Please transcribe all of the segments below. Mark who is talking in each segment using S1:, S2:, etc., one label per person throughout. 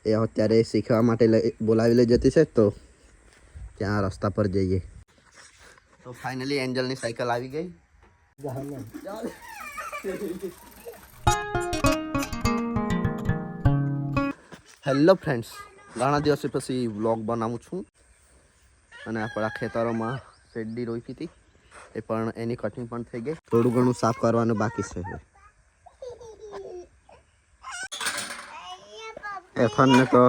S1: એ અત્યારે શીખવા માટે બોલાવી લઈ જતી છે, તો ત્યાં રસ્તા પર જઈએ. તો ફાઇનલી એન્જલની સાયકલ આવી ગઈ. હેલો ફ્રેન્ડ્સ, ઘણા દિવસ પછી વ્લોગ બનાવું છું. અને આપણા ખેતરોમાં શેરડી રોપી હતી, એ પણ એની કટિંગ પણ થઈ ગઈ. થોડું ઘણું સાફ કરવાનું બાકી છે. એફનને તો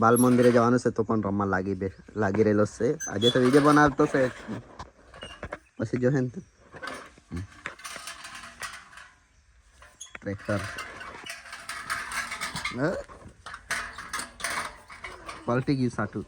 S1: બાલ મંદિરે જવાનું છે, તો પણ રમવા લાગી રહેલો છે. આજે તો વિડીયો બનાવતો છે, પછી જો હે ને ટ્રેક્ટર પલટી ગયું સાટું.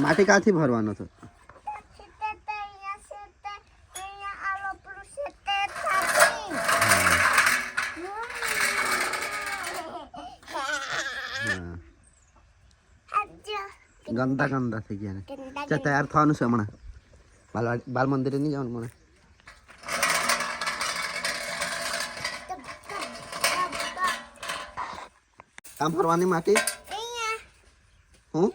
S1: માટી ક્યાંથી ભરવાનો હતો? ગંદા ગંદા થઈ ગયા ને. ચાલ તૈયાર થવાનું છે હમણાં. બાલ મંદિરે નહીં જવાનું મને. આમ ફરવાની માટી હું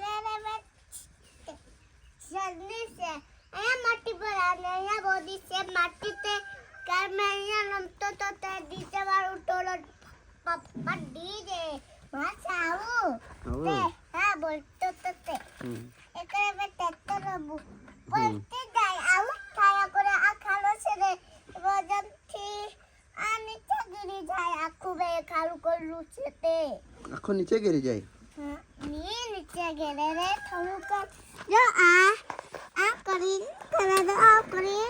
S1: આખો નીચે ગીરી જાય.
S2: નીચે ગેરે રે થોડું જો આ કરી કરા દો, આ કરી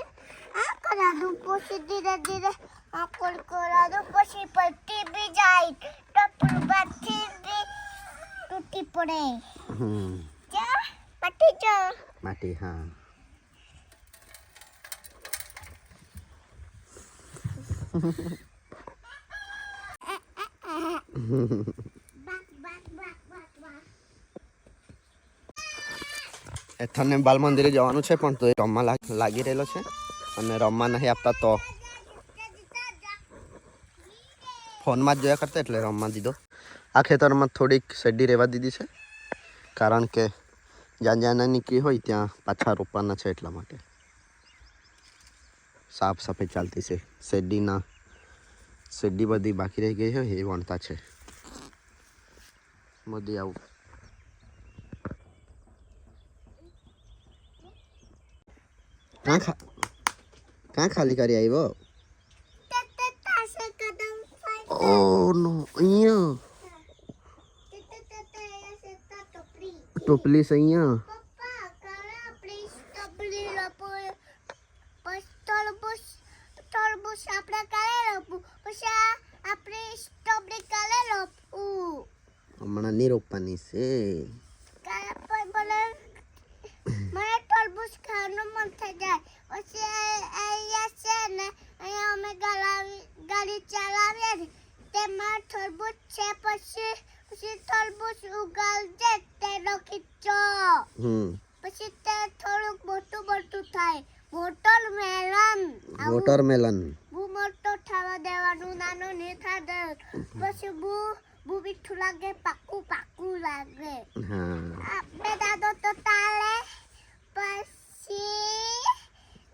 S2: આ કરા દો, પછી ધીરે ધીરે આ કરા દો, પછી પલટી બી જાય તો પૂરબાથી બી તૂટી પડે. જા માટી જો
S1: માટી. હા, એથને બાલ મંદિરે જવાનું છે, પણ તો એ રમવા લાગી રહેલો છે. અને રમવા નહીં આપતા તો ફોનમાં જ જોયા કરતા, એટલે રમવા દીધો. આ ખેતરમાં થોડીક શેરડી રહેવા દીધી છે, કારણ કે જ્યાં જ્યાં ના નીકળી હોય ત્યાં પાછા રોપવાના છે. એટલા માટે સાફ સફાઈ ચાલતી છે. શેરડી બધી બાકી રહી ગઈ હોય એ વણતા છે. મોદી આવું ક્યાં ખાલી કરી આવ્યો? ઓ નો, અહીંયા ટોપલી છે. અહીંયા હમણાં નહીં રોપવાની છે.
S2: મને તરબૂચ ખાવાનું મન થઈ જાય. પછી અહીંયા છે ને, અહીંયા અમે ગાડી ચલાવીએ ને, તેમાં તરબૂચ છે. પછી તરબૂચ ઉગાડજે તેનો ખીચો. પછી તે થોડુંક મોટું મોટું થાય.
S1: વોટરમેલન
S2: બહુ મોટો થવા દેવાનું, નાનો નહીં થવા દેવાનું. પછી બહુ મીઠું લાગે, પાકું લાગે. આપણે દાદો તો તાલે. પછી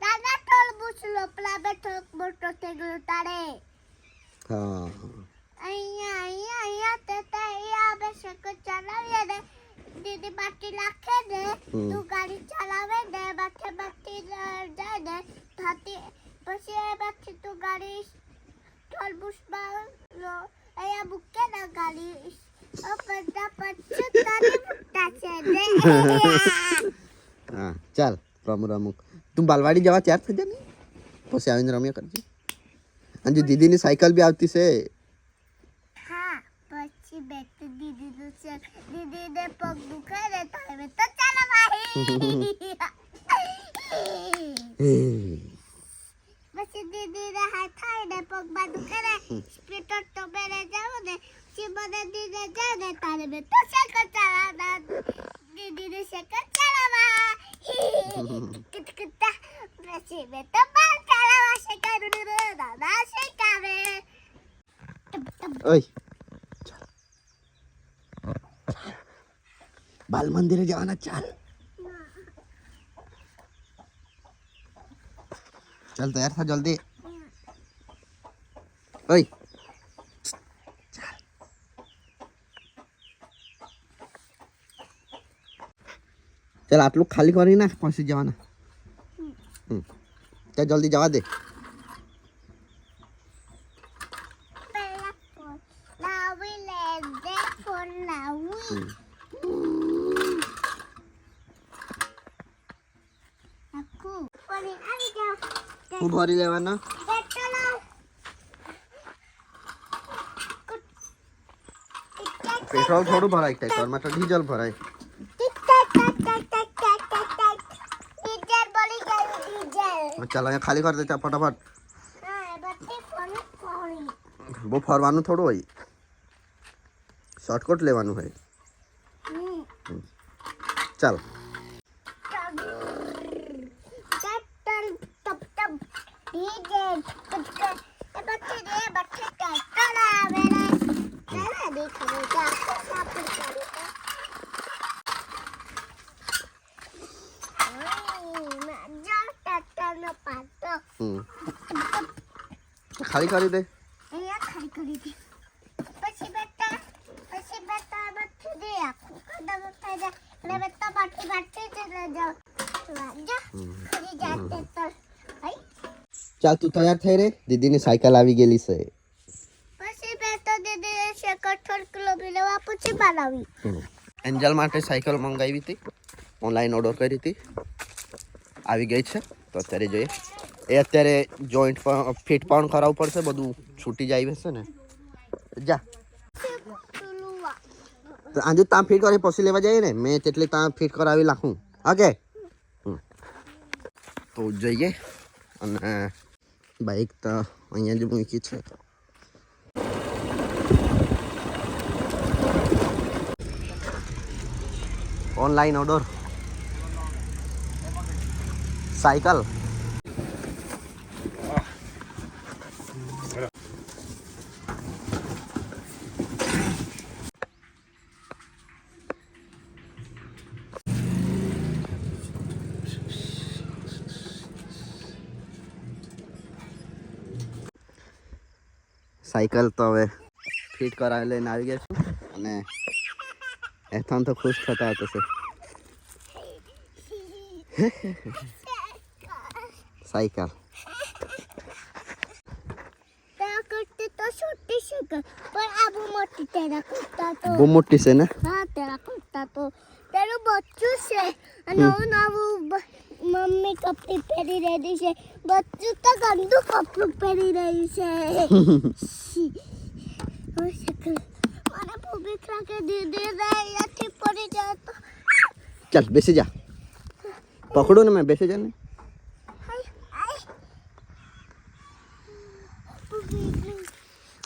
S2: દાદા તરબૂચ લોપલા બે થોડોક મોટો થઈ ગયો તારે. અહીંયા તે અહીંયા બે સાયકલ ચલાવીએ ને, દીદી બાટી નાખે ને, તું ગાડી ચલાવે ને, બાટી જાય ને, પછી એ બાટી તું ગાડી તરબૂચમાં અહીંયા મૂકે ને ગાડી.
S1: હા, ચાલ રમુક. તું બાલવાડી જવા તૈયાર થઈ જા ને, પછી આવીને રમ્યા કરજે. અને દીદીની સાયકલ બી આવતી છે.
S2: હા, પછી બેઠી દીદી છે. દીદીને પગ દુખાય ને તારે તો ચાલો ભાઈ. પછી દીદીને હાથ થાયને પગ બાંધું કરે સ્પીટર તો મેરે જાવ ને પછી મને દીદી જાય ને તારે મેં તો સાયકલ ચલાવવા દીદીને સાયકલ ચલાવવા કિટકિટા પછી મેં તો બાલ ચલાવવા શીખવાડું દાદા શીખવાડે
S1: ઓય બાલ મંદિરે જવાના ચાલ चल तैयार था जल्दी ओए चल आप लोग खाली करी ना पहुंच जाना चल जल्दी जवा दे
S2: પહેલા ફોન લાવી લે દે ફોન લાવી આખું ફરી આવી જાઓ
S1: खूब भरी लेवाना
S2: પેટ્રોલ
S1: पेट्रोल थोड़ू भराय ट्रैक्टर में तो डीजल भराय
S2: ડીઝલ બોલી ગયું ડીઝલ
S1: चल यहाँ खाली कर देता फटाफट
S2: હા બત્તી ફોન ફોડી
S1: वो फरवानु थोड़ो है शॉर्टकट लेवानु है चल
S2: પેટ્રોલ ટપ ટપ ડીઝલ એ બત્તી રે બત્તી ટ્રેક્ટર આવે રે ચાલે દેખો જા સાફ કરી
S1: खाली करी दे
S2: અહીંયા ખાલી કરી દે પછી બેટા બત્તી દે આખું કદમ થઈ જાય એટલે બેટા બાટી જ લઈ જાઓ વાજો ખરી જાતે તો ભાઈ
S1: चल तू तैयार थे रे दीदी ने साइकिल આવી ગયેલી છે
S2: પછી બેટા દીદી શેકર થોડ કિલો લેવા પછી બનાવી
S1: એન્જલ માટે સાયકલ મંગાવી હતી ઓનલાઈન ઓર્ડર કરી હતી આવી ગઈ છે તો અત્યારે જોઈએ એ અત્યારે જોઈન્ટ ફિટ પણ કરાવવું પડશે બધું છૂટી જાય છે ને જા તો આજે ત્યાં ફિટ કરી પછી લેવા જઈએ ને મેં તેટલી ત્યાં ફિટ કરાવી નાખું ઓકે તો જઈએ અને બાઇક તો અહીંયા જ મૂકી છે ઓનલાઈન ઓર્ડર સાયકલ સાયકલ તો હવે ફિટ કરાવી લઈને આવી ગયા છું અને એથાન તો ખુશ થતા હતો છે સાયકલ
S2: તેરા કરતી તો છોટી સાયકલ પણ આ બહુ મોટી તેરા કરતા તો
S1: બહુ મોટી છે ને
S2: હા તેરા કરતા તો તેરું બચ્ચું છે નવું મમ્મી કપડી પહેરી રહી છે બચ્ચું તો ગંદુ કપડું પહેરી રહ્યું છે મને ભૂખ લાગે દીદી અહીંયાથી પડી જાય તો
S1: चल बेसी जा पकड़ो ना मैं बेसी जा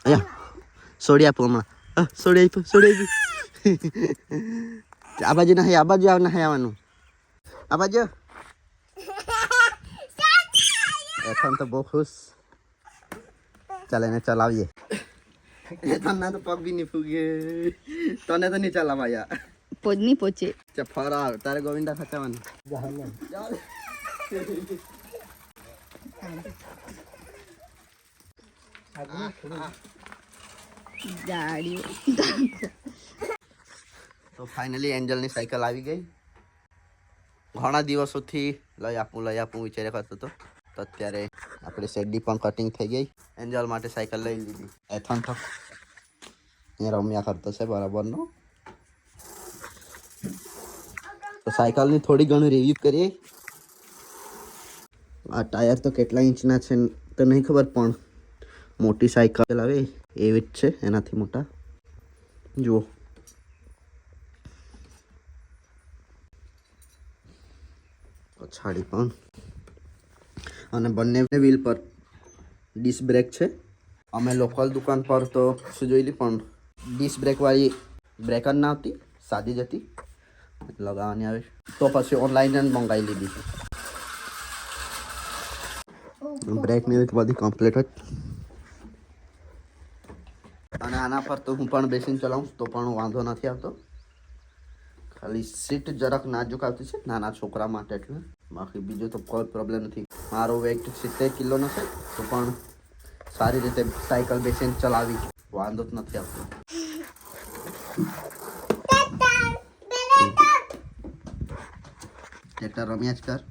S1: अया सोड़ी आप हमारा सोड़ी आ बाजू ना है आ बाजू ना है आवानू आ बाजू एथन तो बहुत खुश चले ने चलाविए एथन ना तो पग भी नहीं फूगे तने तो नहीं चला भाया
S3: પોજની પોચે
S1: ફરા તારે ગોવિંદા ખચાવાનું
S3: ગાડીઓ
S1: તો ફાઇનલી એન્જલની સાયકલ આવી ગઈ ઘણા દિવસોથી લઈ આપું વિચાર્યા કરતો હતો તો અત્યારે આપણી શેડની પણ કટિંગ થઈ ગઈ એન્જલ માટે સાયકલ લઈ લીધી એથન તો અહીંયા રમ્યા કરતો છે બરાબરનો તો સાયકલની થોડી ઘણી રિવ્યુ કરીએ આ ટાયર તો કેટલા ઇંચના છે તો નહીં ખબર પણ મોટી સાયકલ આવે એવી જ છે એનાથી મોટા જુઓ પછાડી પણ અને બંને વ્હીલ પર ડિસ્ક બ્રેક છે. અમે લોકલ દુકાન પર તો શું જોયેલી પણ ડિસ્ક બ્રેકવાળી બ્રેક જ ના આવતી, સાદી જ હતી, લગાવવાની આવે. તો પછી ઓનલાઈન જ મંગાવી લીધી. બ્રેકની બધી કમ્પ્લીટ જ. અને આના પર તો હું પણ બેસીને ચલાવું તો પણ વાંધો નથી આવતો. ખાલી સીટ જરાક નાજુક આવતી છે નાના છોકરા માટે, એટલે બાકી બીજું તો કોઈ પ્રોબ્લેમ નથી. મારો વેઇટ 70 કિલોનો છે તો પણ સારી રીતે સાયકલ બેસીને ચલાવી વાંધો જ નથી આવતો. ટ્રેક્ટર રમ્યા જ કર.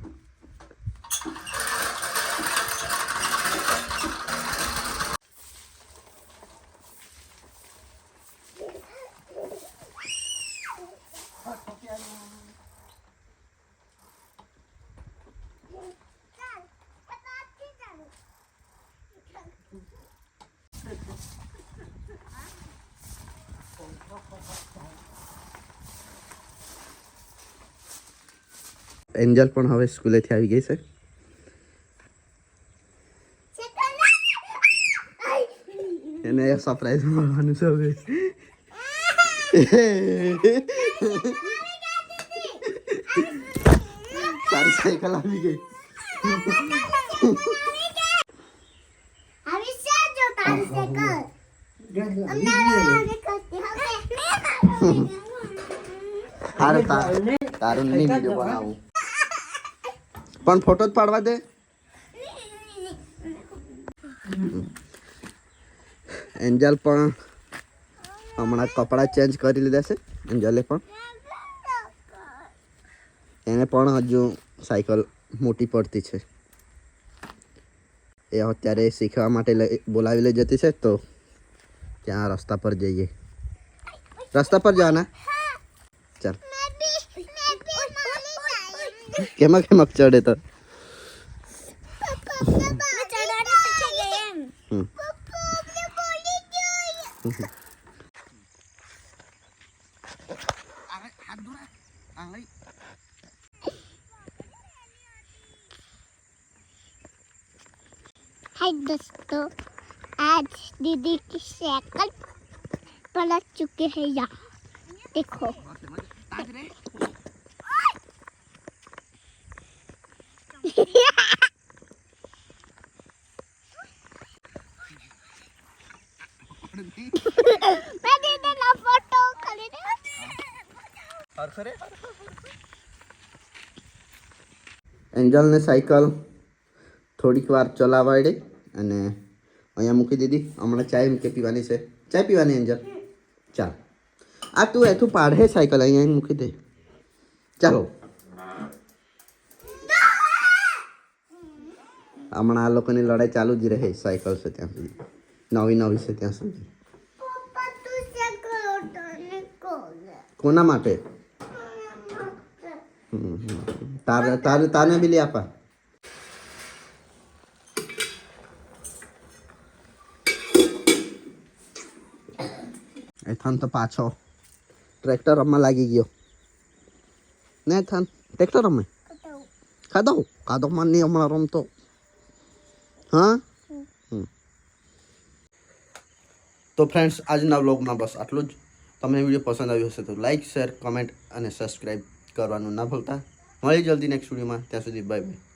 S1: એન્જલ પણ હવે સ્કૂલેથી આવી ગઈ છે. એને સરપ્રાઈઝ મળવાનું છે હવે. તારી સાયકલ આવી ગઈ. તારું નહીં વિડીયો બનાવું પણ ફોટો જ પાડવા દે. એન્જલ પણ હમણાં કપડાં ચેન્જ કરી લીધા છે. એન્જલે પણ એને પણ હજુ સાયકલ મોટી પડતી છે. એ અત્યારે શીખવા માટે બોલાવી લઈ જતી છે તો ત્યાં રસ્તા પર જઈએ. રસ્તા પર જવાના. ચાલ. કેમાં ચડે તો
S2: हाय दोस्तों, आज दीदी की साइकिल पलट चुके हैं यहाँ. देखो मैं दीदी ना फोटो खड़ी
S1: એન્જલને સાયકલ થોડીક વાર ચલાવાડી અને અહીંયા મૂકી દીધી. હમણાં ચાય મૂકી પીવાની છે. ચાય પીવાની એન્જલ? ચાલ આ તું એઠું પાડે સાયકલ અહીંયા મૂકી દે. ચાલો હમણાં આ લોકોની લડાઈ ચાલુ જ રહે સાયકલ છે ત્યાં સુધી. નવી છે ત્યાં સુધી. કોના માટે? તારને બી લઈ આપા. એથાન તો પાછો ટ્રેક્ટર રમવા લાગી ગયો ને. એથાન ટ્રેક્ટર રમે કાદો માં નહીં હમણાં રમતો. હા તો ફ્રેન્ડ્સ આજના વ્લોગમાં બસ આટલું જ. તમને વિડીયો પસંદ આવ્યો હશે તો લાઈક, શેર, કમેન્ટ અને સબસ્ક્રાઈબ કરવાનું ના ભૂલતા. મળી જલ્દી નેક્સ્ટ વિડીયોમાં. ત્યાં સુધી બાય બાય.